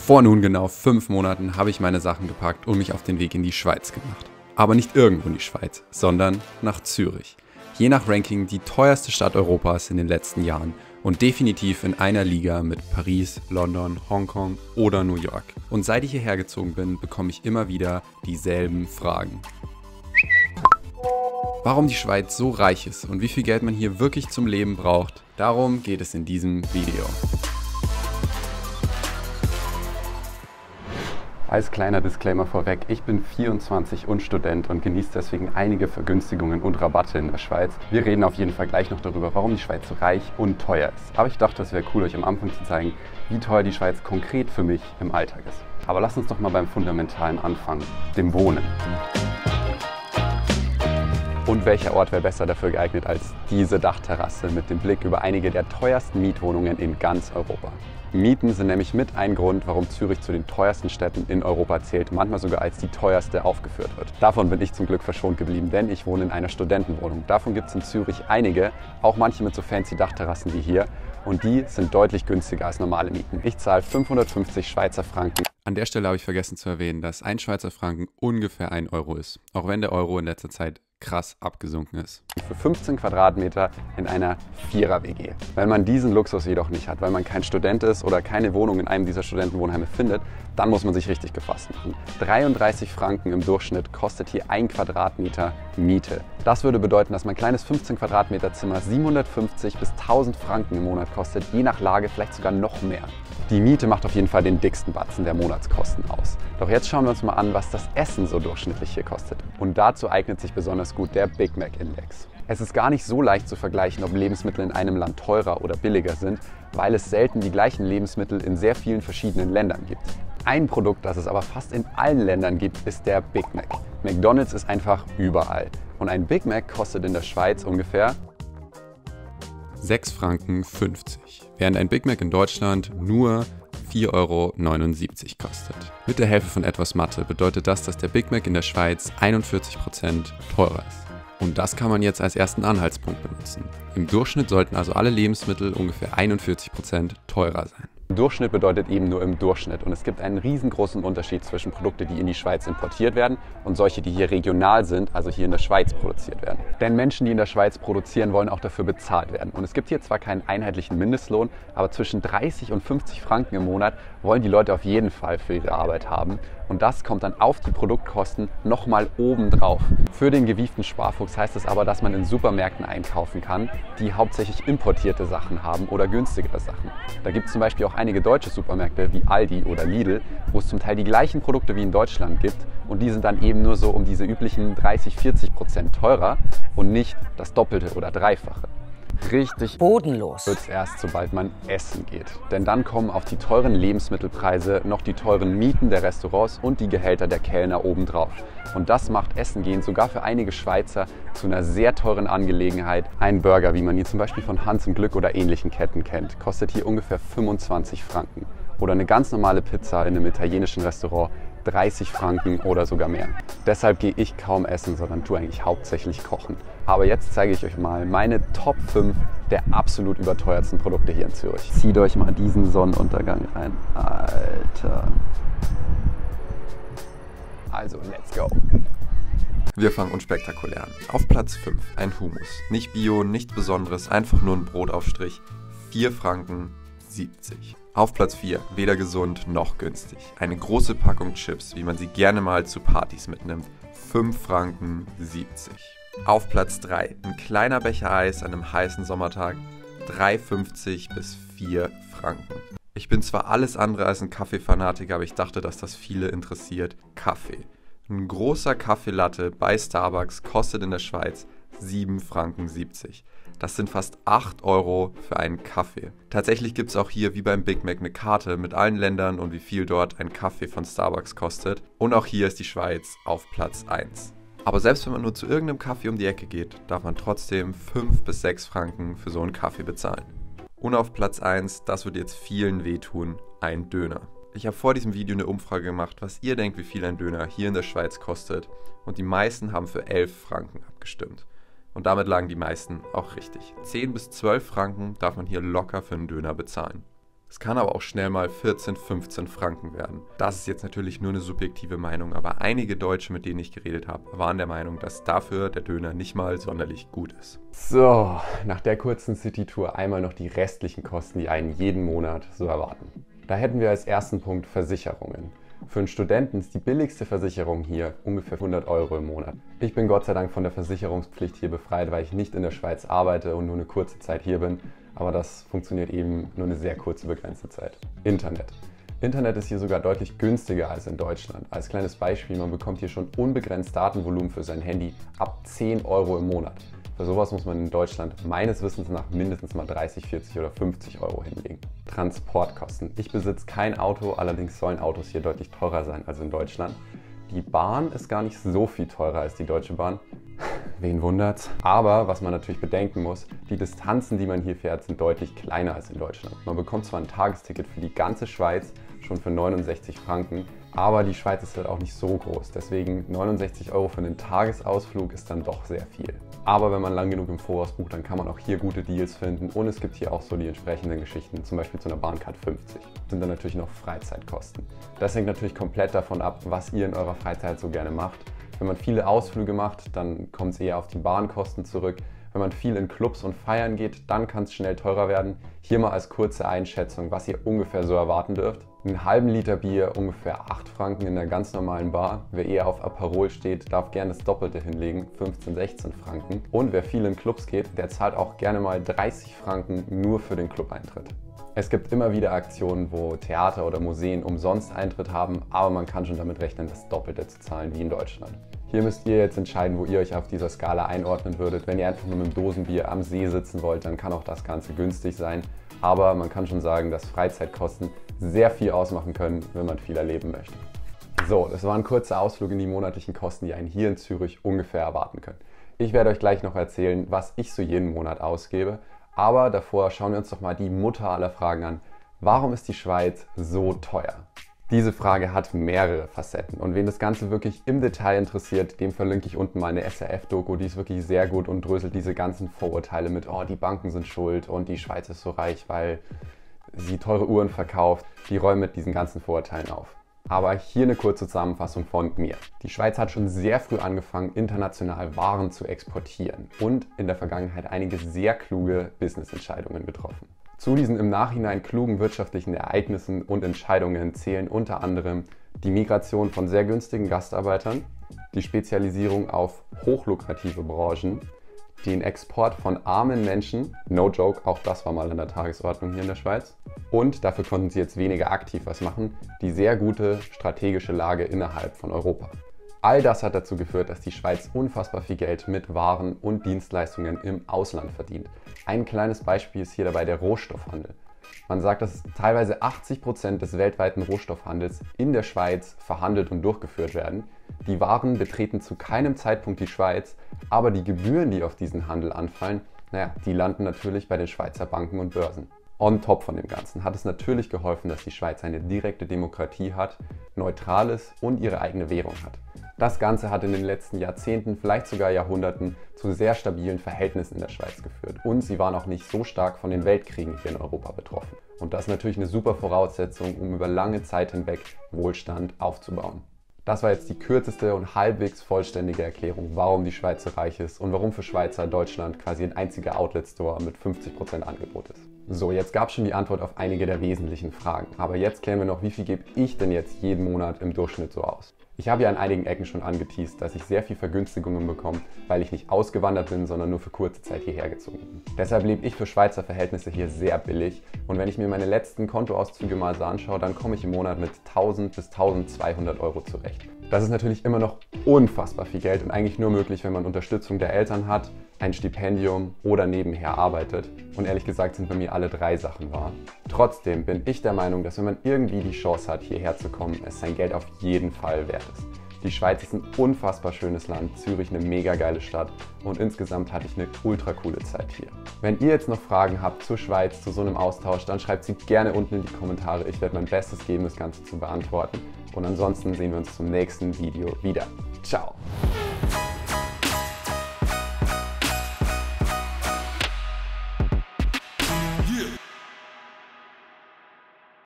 Vor nun genau 5 Monaten habe ich meine Sachen gepackt und mich auf den Weg in die Schweiz gemacht. Aber nicht irgendwo in die Schweiz, sondern nach Zürich. Je nach Ranking die teuerste Stadt Europas in den letzten Jahren und definitiv in einer Liga mit Paris, London, Hongkong oder New York. Und seit ich hierher gezogen bin, bekomme ich immer wieder dieselben Fragen. Warum die Schweiz so reich ist und wie viel Geld man hier wirklich zum Leben braucht, darum geht es in diesem Video. Als kleiner Disclaimer vorweg, ich bin 24 und Student und genieße deswegen einige Vergünstigungen und Rabatte in der Schweiz. Wir reden auf jeden Fall gleich noch darüber, warum die Schweiz so reich und teuer ist. Aber ich dachte, es wäre cool, euch am Anfang zu zeigen, wie teuer die Schweiz konkret für mich im Alltag ist. Aber lasst uns doch mal beim Fundamentalen anfangen, dem Wohnen. Und welcher Ort wäre besser dafür geeignet als diese Dachterrasse mit dem Blick über einige der teuersten Mietwohnungen in ganz Europa? Mieten sind nämlich mit ein Grund, warum Zürich zu den teuersten Städten in Europa zählt, manchmal sogar als die teuerste aufgeführt wird. Davon bin ich zum Glück verschont geblieben, denn ich wohne in einer Studentenwohnung. Davon gibt es in Zürich einige, auch manche mit so fancy Dachterrassen wie hier. Und die sind deutlich günstiger als normale Mieten. Ich zahle 550 Schweizer Franken. An der Stelle habe ich vergessen zu erwähnen, dass ein Schweizer Franken ungefähr 1 Euro ist, auch wenn der Euro in letzter Zeit krass abgesunken ist. Für 15 Quadratmeter in einer 4er-WG. Wenn man diesen Luxus jedoch nicht hat, weil man kein Student ist oder keine Wohnung in einem dieser Studentenwohnheime findet, dann muss man sich richtig gefasst machen. 33 Franken im Durchschnitt kostet hier 1 Quadratmeter Miete. Das würde bedeuten, dass mein kleines 15 Quadratmeter Zimmer 750 bis 1000 Franken im Monat kostet, je nach Lage vielleicht sogar noch mehr. Die Miete macht auf jeden Fall den dicksten Batzen der Monatskosten aus. Doch jetzt schauen wir uns mal an, was das Essen so durchschnittlich hier kostet. Und dazu eignet sich besonders gut der Big Mac Index. Es ist gar nicht so leicht zu vergleichen, ob Lebensmittel in einem Land teurer oder billiger sind, weil es selten die gleichen Lebensmittel in sehr vielen verschiedenen Ländern gibt. Ein Produkt, das es aber fast in allen Ländern gibt, ist der Big Mac. McDonald's ist einfach überall. Und ein Big Mac kostet in der Schweiz ungefähr 6,50 Franken, während ein Big Mac in Deutschland nur 4,79 Euro kostet. Mit der Hilfe von etwas Mathe bedeutet das, dass der Big Mac in der Schweiz 41% teurer ist. Und das kann man jetzt als ersten Anhaltspunkt benutzen. Im Durchschnitt sollten also alle Lebensmittel ungefähr 41% teurer sein. Durchschnitt bedeutet eben nur im Durchschnitt und es gibt einen riesengroßen Unterschied zwischen Produkten, die in die Schweiz importiert werden und solche, die hier regional sind, also hier in der Schweiz produziert werden. Denn Menschen, die in der Schweiz produzieren, wollen auch dafür bezahlt werden. Und es gibt hier zwar keinen einheitlichen Mindestlohn, aber zwischen 30 und 50 Franken im Monat wollen die Leute auf jeden Fall für ihre Arbeit haben. Und das kommt dann auf die Produktkosten nochmal oben drauf. Für den gewieften Sparfuchs heißt es aber, dass man in Supermärkten einkaufen kann, die hauptsächlich importierte Sachen haben oder günstigere Sachen. Da gibt es zum Beispiel auch einige deutsche Supermärkte wie Aldi oder Lidl, wo es zum Teil die gleichen Produkte wie in Deutschland gibt und die sind dann eben nur so um diese üblichen 30–40% teurer und nicht das Doppelte oder Dreifache. Richtig bodenlos wird es erst, sobald man essen geht. Denn dann kommen auf die teuren Lebensmittelpreise noch die teuren Mieten der Restaurants und die Gehälter der Kellner obendrauf. Und das macht Essen gehen sogar für einige Schweizer zu einer sehr teuren Angelegenheit. Ein Burger, wie man ihn zum Beispiel von Hans im Glück oder ähnlichen Ketten kennt, kostet hier ungefähr 25 Franken. Oder eine ganz normale Pizza in einem italienischen Restaurant 30 Franken oder sogar mehr. Deshalb gehe ich kaum essen, sondern tue eigentlich hauptsächlich kochen. Aber jetzt zeige ich euch mal meine Top 5 der absolut überteuerten Produkte hier in Zürich. Zieht euch mal diesen Sonnenuntergang rein. Alter. Also, let's go. Wir fangen unspektakulär an. Auf Platz 5 ein Hummus. Nicht Bio, nichts Besonderes, einfach nur ein Brotaufstrich. 4,70 Franken. Auf Platz 4, weder gesund noch günstig. Eine große Packung Chips, wie man sie gerne mal zu Partys mitnimmt. 5,70 Franken. Auf Platz 3, ein kleiner Becher Eis an einem heißen Sommertag. 3,50 bis 4 Franken. Ich bin zwar alles andere als ein Kaffeefanatiker, aber ich dachte, dass das viele interessiert. Kaffee. Ein großer Kaffeelatte bei Starbucks kostet in der Schweiz 7,70 Franken. Das sind fast 8 Euro für einen Kaffee. Tatsächlich gibt es auch hier wie beim Big Mac eine Karte mit allen Ländern und wie viel dort ein Kaffee von Starbucks kostet. Und auch hier ist die Schweiz auf Platz 1. Aber selbst wenn man nur zu irgendeinem Kaffee um die Ecke geht, darf man trotzdem 5 bis 6 Franken für so einen Kaffee bezahlen. Und auf Platz 1, das wird jetzt vielen wehtun, ein Döner. Ich habe vor diesem Video eine Umfrage gemacht, was ihr denkt, wie viel ein Döner hier in der Schweiz kostet. Und die meisten haben für 11 Franken abgestimmt. Und damit lagen die meisten auch richtig. 10 bis 12 Franken darf man hier locker für einen Döner bezahlen. Es kann aber auch schnell mal 14, 15 Franken werden. Das ist jetzt natürlich nur eine subjektive Meinung, aber einige Deutsche, mit denen ich geredet habe, waren der Meinung, dass dafür der Döner nicht mal sonderlich gut ist. So, nach der kurzen City-Tour einmal noch die restlichen Kosten, die einen jeden Monat so erwarten. Da hätten wir als ersten Punkt Versicherungen. Für einen Studenten ist die billigste Versicherung hier ungefähr 100 € im Monat. Ich bin Gott sei Dank von der Versicherungspflicht hier befreit, weil ich nicht in der Schweiz arbeite und nur eine kurze Zeit hier bin. Aber das funktioniert eben nur eine sehr kurze, begrenzte Zeit. Internet. Internet ist hier sogar deutlich günstiger als in Deutschland. Als kleines Beispiel, man bekommt hier schon unbegrenzt Datenvolumen für sein Handy ab 10 € im Monat. Für sowas muss man in Deutschland meines Wissens nach mindestens mal 30, 40 oder 50 € hinlegen. Transportkosten. Ich besitze kein Auto, allerdings sollen Autos hier deutlich teurer sein als in Deutschland. Die Bahn ist gar nicht so viel teurer als die Deutsche Bahn. Wen wundert's? Aber was man natürlich bedenken muss, die Distanzen, die man hier fährt, sind deutlich kleiner als in Deutschland. Man bekommt zwar ein Tagesticket für die ganze Schweiz, schon für 69 Franken, aber die Schweiz ist halt auch nicht so groß. Deswegen 69 € für einen Tagesausflug ist dann doch sehr viel. Aber wenn man lang genug im Voraus bucht, dann kann man auch hier gute Deals finden. Und es gibt hier auch so die entsprechenden Geschichten, zum Beispiel zu einer Bahncard 50. Das sind dann natürlich noch Freizeitkosten. Das hängt natürlich komplett davon ab, was ihr in eurer Freizeit so gerne macht. Wenn man viele Ausflüge macht, dann kommt es eher auf die Bahnkosten zurück. Wenn man viel in Clubs und Feiern geht, dann kann es schnell teurer werden. Hier mal als kurze Einschätzung, was ihr ungefähr so erwarten dürft. Einen halben Liter Bier, ungefähr 8 Franken in einer ganz normalen Bar. Wer eher auf Aperol steht, darf gerne das Doppelte hinlegen, 15, 16 Franken. Und wer viel in Clubs geht, der zahlt auch gerne mal 30 Franken nur für den Club-Eintritt. Es gibt immer wieder Aktionen, wo Theater oder Museen umsonst Eintritt haben, aber man kann schon damit rechnen, das Doppelte zu zahlen wie in Deutschland. Hier müsst ihr jetzt entscheiden, wo ihr euch auf dieser Skala einordnen würdet. Wenn ihr einfach nur mit einem Dosenbier am See sitzen wollt, dann kann auch das Ganze günstig sein. Aber man kann schon sagen, dass Freizeitkosten sehr viel ausmachen können, wenn man viel erleben möchte. So, das war ein kurzer Ausflug in die monatlichen Kosten, die einen hier in Zürich ungefähr erwarten können. Ich werde euch gleich noch erzählen, was ich so jeden Monat ausgebe. Aber davor schauen wir uns doch mal die Mutter aller Fragen an. Warum ist die Schweiz so teuer? Diese Frage hat mehrere Facetten und wen das Ganze wirklich im Detail interessiert, dem verlinke ich unten mal eine SRF-Doku, die ist wirklich sehr gut und dröselt diese ganzen Vorurteile mit, oh, die Banken sind schuld und die Schweiz ist so reich, weil sie teure Uhren verkauft. Die räumen mit diesen ganzen Vorurteilen auf. Aber hier eine kurze Zusammenfassung von mir. Die Schweiz hat schon sehr früh angefangen, international Waren zu exportieren und in der Vergangenheit einige sehr kluge Business-Entscheidungen getroffen. Zu diesen im Nachhinein klugen wirtschaftlichen Ereignissen und Entscheidungen zählen unter anderem die Migration von sehr günstigen Gastarbeitern, die Spezialisierung auf hochlukrative Branchen, den Export von armen Menschen, no joke, auch das war mal in der Tagesordnung hier in der Schweiz, und dafür konnten sie jetzt weniger aktiv was machen, die sehr gute strategische Lage innerhalb von Europa. All das hat dazu geführt, dass die Schweiz unfassbar viel Geld mit Waren und Dienstleistungen im Ausland verdient. Ein kleines Beispiel ist hier dabei der Rohstoffhandel. Man sagt, dass teilweise 80% des weltweiten Rohstoffhandels in der Schweiz verhandelt und durchgeführt werden. Die Waren betreten zu keinem Zeitpunkt die Schweiz, aber die Gebühren, die auf diesen Handel anfallen, die landen natürlich bei den Schweizer Banken und Börsen. On top von dem Ganzen hat es natürlich geholfen, dass die Schweiz eine direkte Demokratie hat, neutral ist und ihre eigene Währung hat. Das Ganze hat in den letzten Jahrzehnten, vielleicht sogar Jahrhunderten, zu sehr stabilen Verhältnissen in der Schweiz geführt. Und sie waren auch nicht so stark von den Weltkriegen hier in Europa betroffen. Und das ist natürlich eine super Voraussetzung, um über lange Zeit hinweg Wohlstand aufzubauen. Das war jetzt die kürzeste und halbwegs vollständige Erklärung, warum die Schweiz so reich ist und warum für Schweizer Deutschland quasi ein einziger Outlet-Store mit 50% Angebot ist. So, jetzt gab es schon die Antwort auf einige der wesentlichen Fragen. Aber jetzt klären wir noch, wie viel gebe ich denn jetzt jeden Monat im Durchschnitt so aus? Ich habe ja an einigen Ecken schon angeteast, dass ich sehr viel Vergünstigungen bekomme, weil ich nicht ausgewandert bin, sondern nur für kurze Zeit hierher gezogen bin. Deshalb lebe ich für Schweizer Verhältnisse hier sehr billig und wenn ich mir meine letzten Kontoauszüge mal so anschaue, dann komme ich im Monat mit 1000 bis 1200 € zurecht. Das ist natürlich immer noch unfassbar viel Geld und eigentlich nur möglich, wenn man Unterstützung der Eltern hat, ein Stipendium oder nebenher arbeitet. Und ehrlich gesagt sind bei mir alle 3 Sachen wahr. Trotzdem bin ich der Meinung, dass wenn man irgendwie die Chance hat, hierher zu kommen, es sein Geld auf jeden Fall wert ist. Die Schweiz ist ein unfassbar schönes Land, Zürich eine mega geile Stadt und insgesamt hatte ich eine ultra coole Zeit hier. Wenn ihr jetzt noch Fragen habt zur Schweiz, zu so einem Austausch, dann schreibt sie gerne unten in die Kommentare. Ich werde mein Bestes geben, das Ganze zu beantworten. Und ansonsten sehen wir uns zum nächsten Video wieder. Ciao!